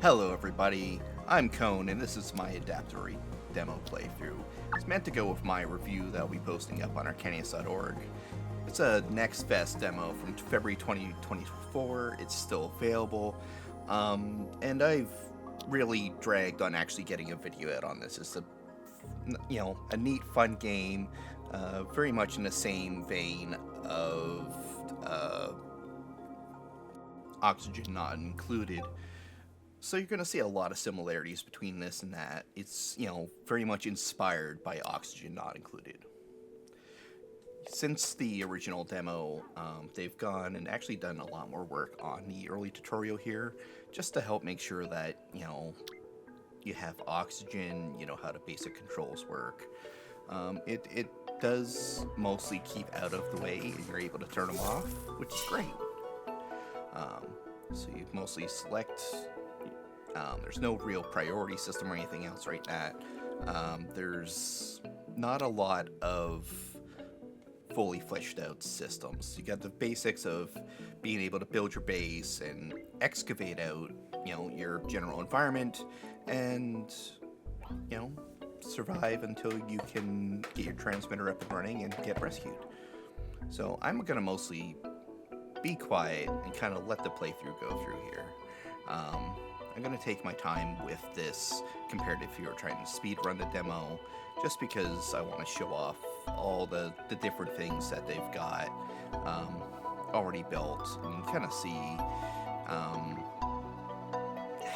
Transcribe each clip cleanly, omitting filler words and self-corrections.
Hello everybody, I'm Cone and this is my Adaptory demo playthrough. It's meant to go with my review that I'll be posting up on arcanius.org. It's a Next Fest demo from February 2024, it's still available, and I've really dragged on actually getting a video out on this. It's a neat, fun game, very much in the same vein of Oxygen Not Included. So you're going to see a lot of similarities between this and that. It's, very much inspired by Oxygen Not Included. Since the original demo, they've gone and actually done a lot more work on the early tutorial here, just to help make sure that, you have oxygen, you know how the basic controls work. It does mostly keep out of the way, and you're able to turn them off, which is great. So you mostly select. There's no real priority system or anything else right now. There's not a lot of fully fleshed out systems. You got the basics of being able to build your base and excavate out, your general environment and, survive until you can get your transmitter up and running and get rescued. So I'm gonna mostly be quiet and kind of let the playthrough go through here. I'm going to take my time with this compared to if you were trying to speed run the demo, just because I want to show off all the different things that they've got already built and kind of see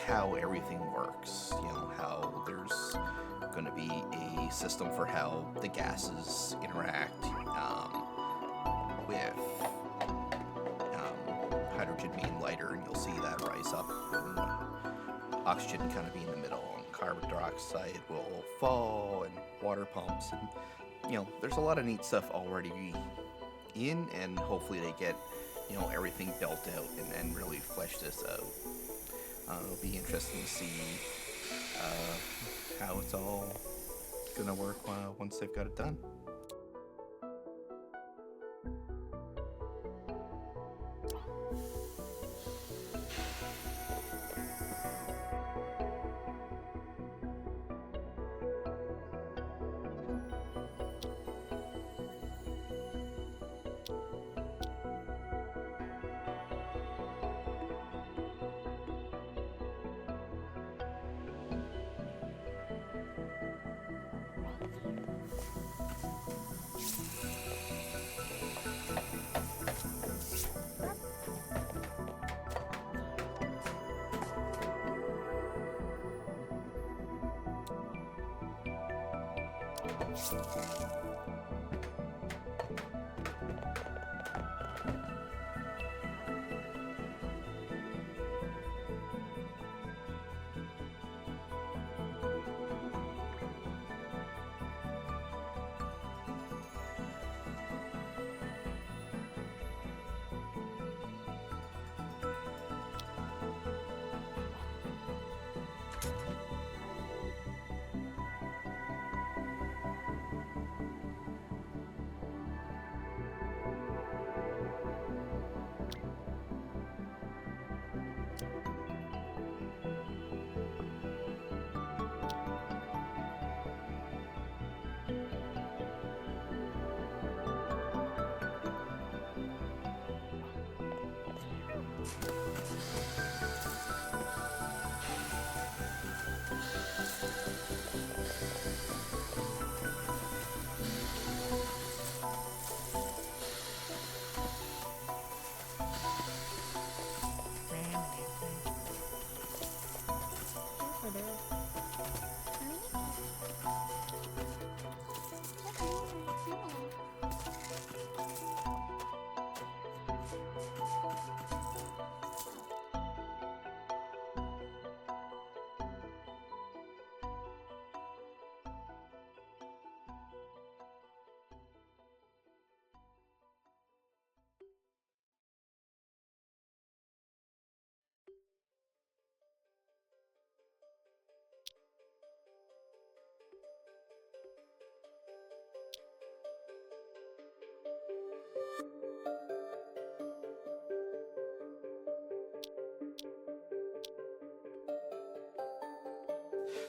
how everything works. How there's going to be a system for how the gases interact with hydrogen being lighter, and you'll see that rise up, and oxygen kind of be in the middle, and carbon dioxide will fall, and water pumps, and there's a lot of neat stuff already in, and hopefully they get everything built out and really flesh this out. It'll be interesting to see how it's all gonna work once they've got it done.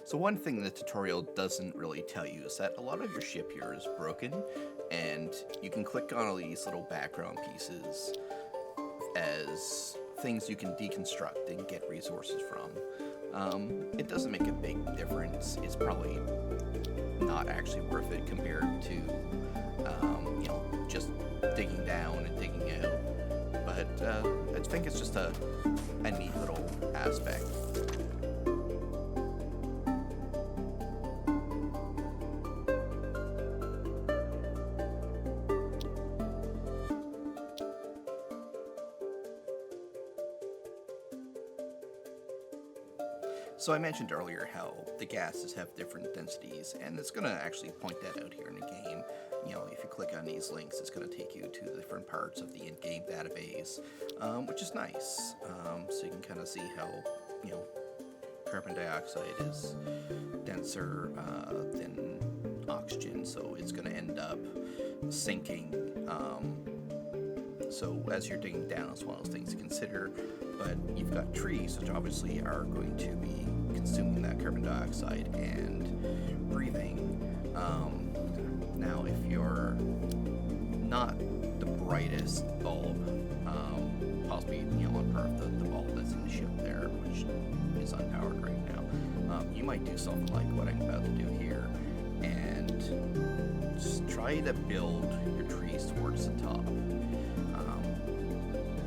So one thing the tutorial doesn't really tell you is that a lot of your ship here is broken, and you can click on all these little background pieces as things you can deconstruct and get resources from. It doesn't make a big difference. It's probably not actually worth it compared to, just digging down and digging out. But I think it's just a neat little aspect. So I mentioned earlier how the gases have different densities, and it's going to actually point that out here in the game. If you click on these links, it's going to take you to the different parts of the in-game database, which is nice. So you can kind of see how, carbon dioxide is denser than oxygen, so it's going to end up sinking. So as you're digging down, it's one of those things to consider. But you've got trees, which obviously are going to be consuming that carbon dioxide and breathing. Now, if you're not the brightest bulb, possibly on Earth, the bulb that's in the ship there, which is unpowered right now, you might do something like what I'm about to do here, and just try to build your trees towards the top.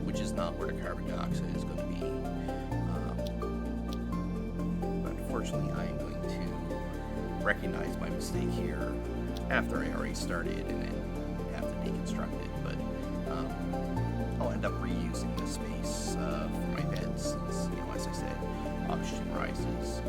Which is not where the carbon dioxide is going to be. But unfortunately, I am going to recognize my mistake here after I already started and then have to deconstruct it. But I'll end up reusing the space for my bed since, as I said, oxygen rises.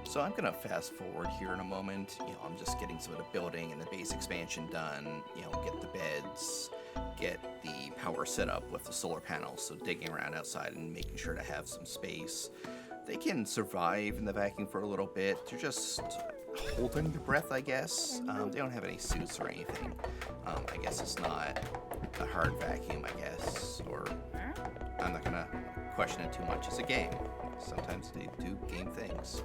So I'm gonna fast forward here in a moment. I'm just getting some of the building and the base expansion done. Get the beds, get the power set up with the solar panels. So digging around outside and making sure to have some space. They can survive in the vacuum for a little bit. They're just holding their breath, I guess. They don't have any suits or anything. I guess it's not a hard vacuum, I guess. Or I'm not gonna question it too much. It's a game. Sometimes they do game things.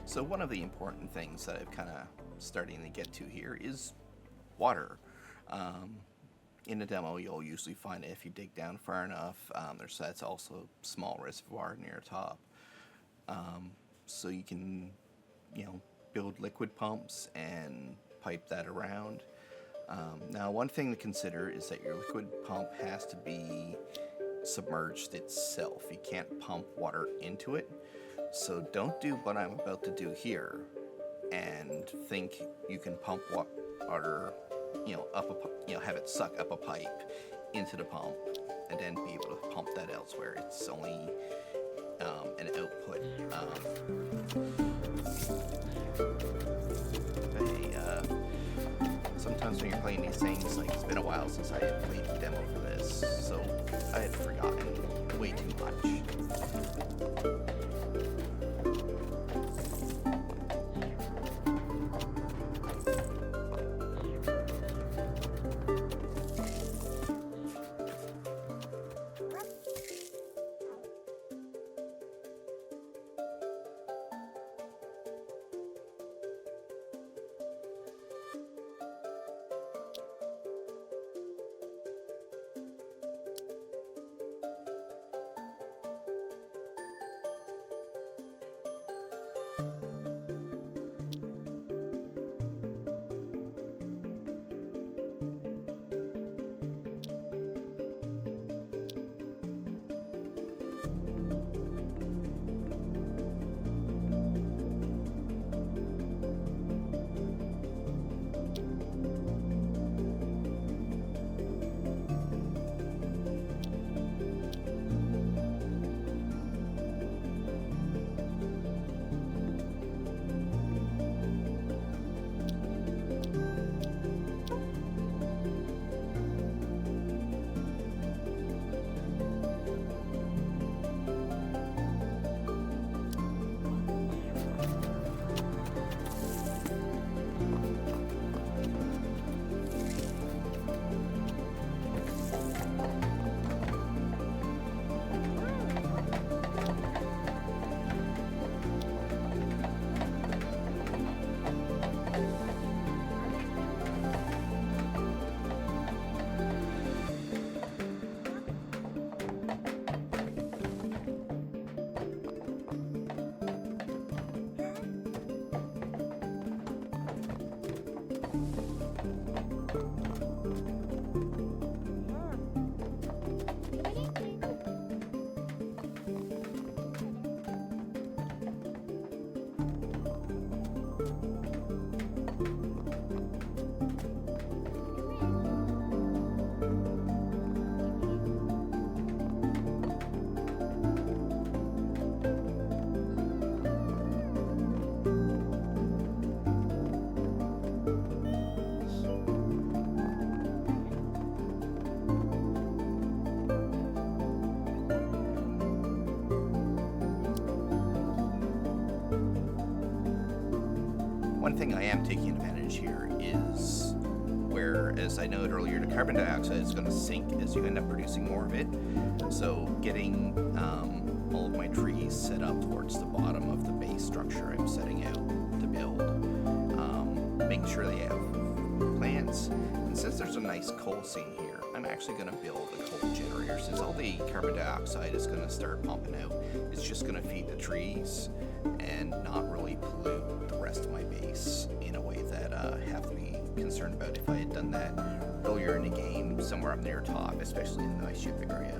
So one of the important things that I've kind of starting to get to here is water. Um, in a demo, you'll usually find it if you dig down far enough. That's also a small reservoir near the top, so you can, build liquid pumps and pipe that around. Now, one thing to consider is that your liquid pump has to be submerged itself. You can't pump water into it. So don't do what I'm about to do here and think you can pump water, have it suck up a pipe into the pump and then be able to pump that elsewhere. It's only an output. Sometimes when you're playing these things, like it's been a while since I had played a demo for this, so I had forgotten way too much. One thing I am taking advantage here is where, as I noted earlier, the carbon dioxide is going to sink as you end up producing more of it. So getting all of my trees set up towards the bottom of the base structure I'm setting out to build, making sure they have plants. And since there's a nice coal seam here, I'm actually going to build a coal generator. Since all the carbon dioxide is going to start pumping out, it's just going to feed the trees and not really pollute the rest of my base in a way that I have to be concerned about if I had done that earlier in the game, somewhere up near top, especially in the ice ship area.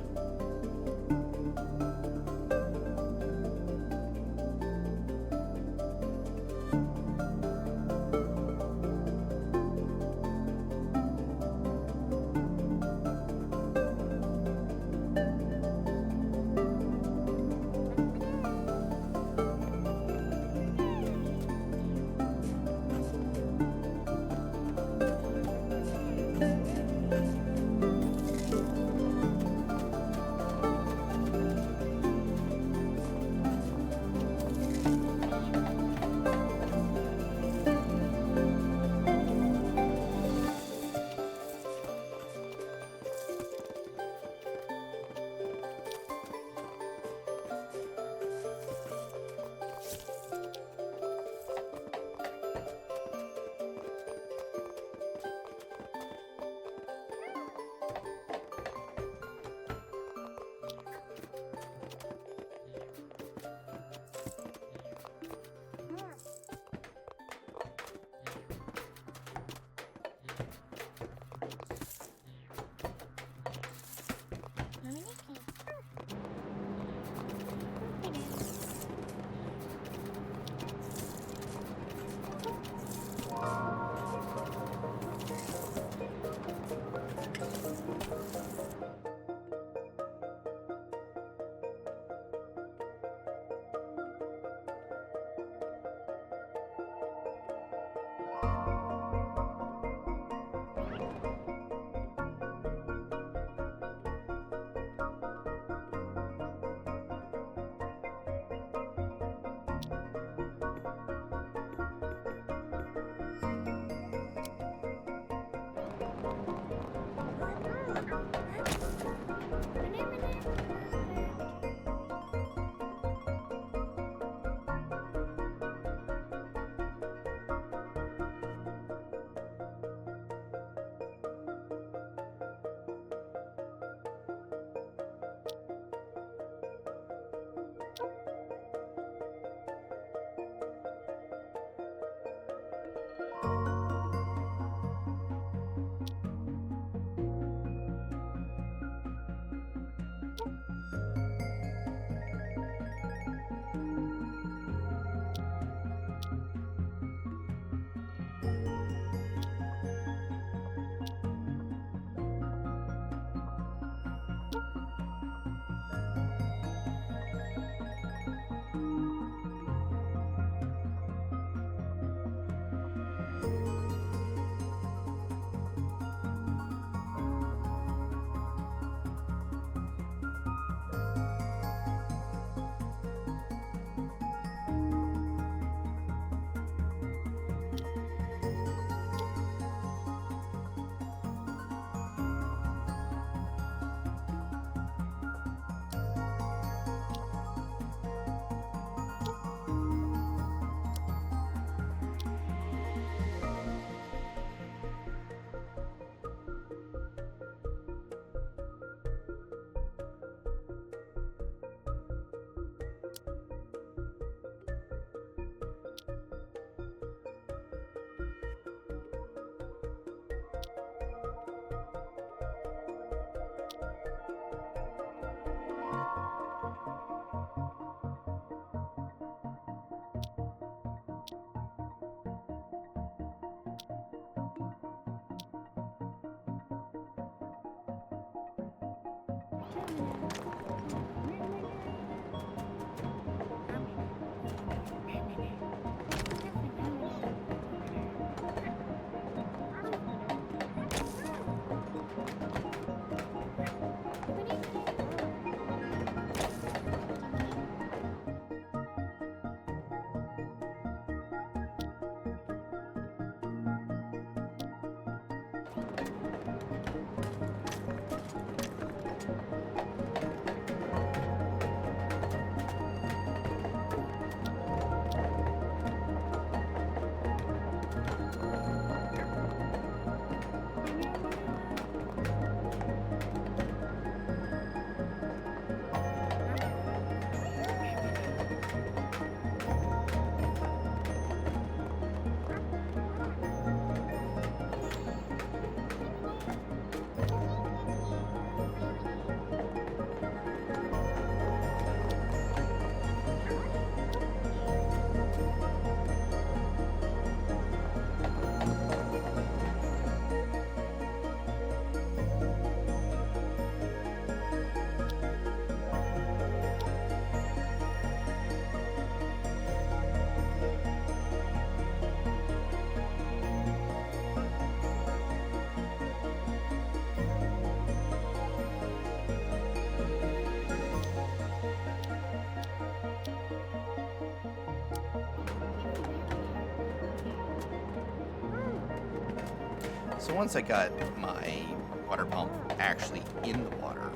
So once I got my water pump actually in the water,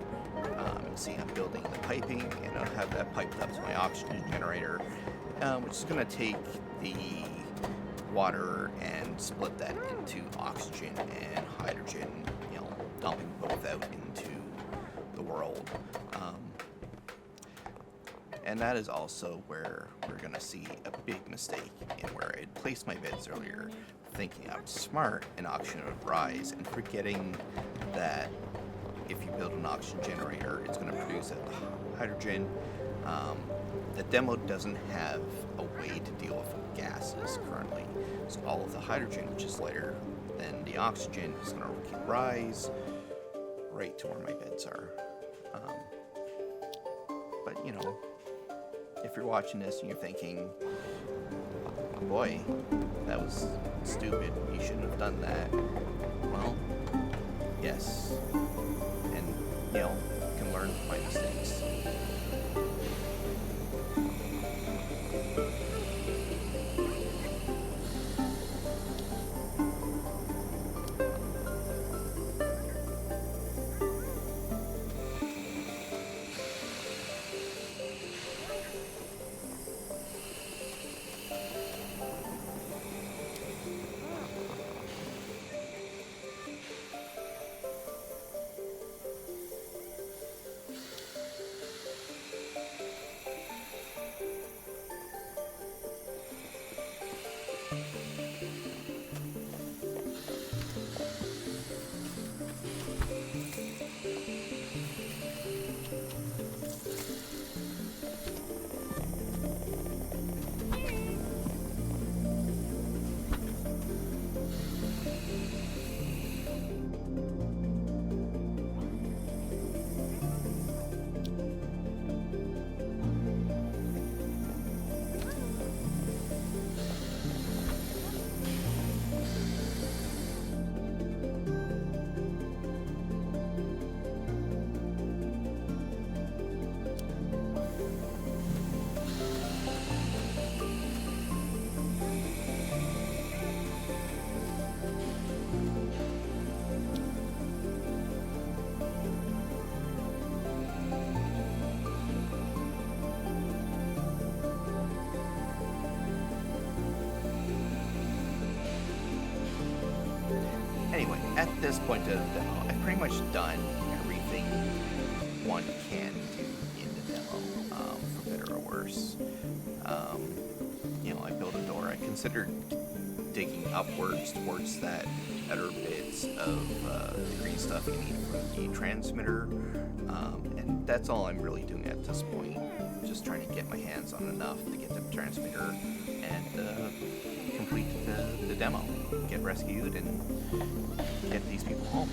see I'm building the piping, and I'll have that piped up to my oxygen generator, which is going to take the water and split that into oxygen and hydrogen, dumping both out into the world. And that is also where we're going to see a big mistake in where I had placed my beds earlier, thinking I was smart and oxygen would rise, and forgetting that if you build an oxygen generator, it's going to produce that hydrogen. The demo doesn't have a way to deal with gases currently, so all of the hydrogen, which is lighter than the oxygen, is going to rise right to where my beds are. But if you're watching this and you're thinking, boy, that was stupid, you shouldn't have done that. Well, yes. And, you can learn from my mistakes. Anyway, at this point of the demo, I've pretty much done everything one can do in the demo, for better or worse. I built a door. I considered digging upwards towards that other bits of the green stuff you need for the transmitter, and that's all I'm really doing at this point. Just trying to get my hands on enough to get the transmitter and complete the demo, get rescued, and get these people home.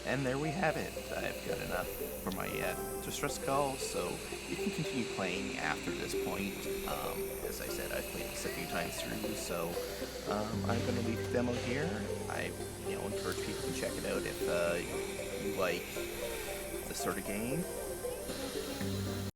And there we have it. I've got enough for my distress call, so you can continue playing after this point. As I said, I've played this a few times through, so I'm going to leave the demo here. I encourage people to check it out if you like this sort of game.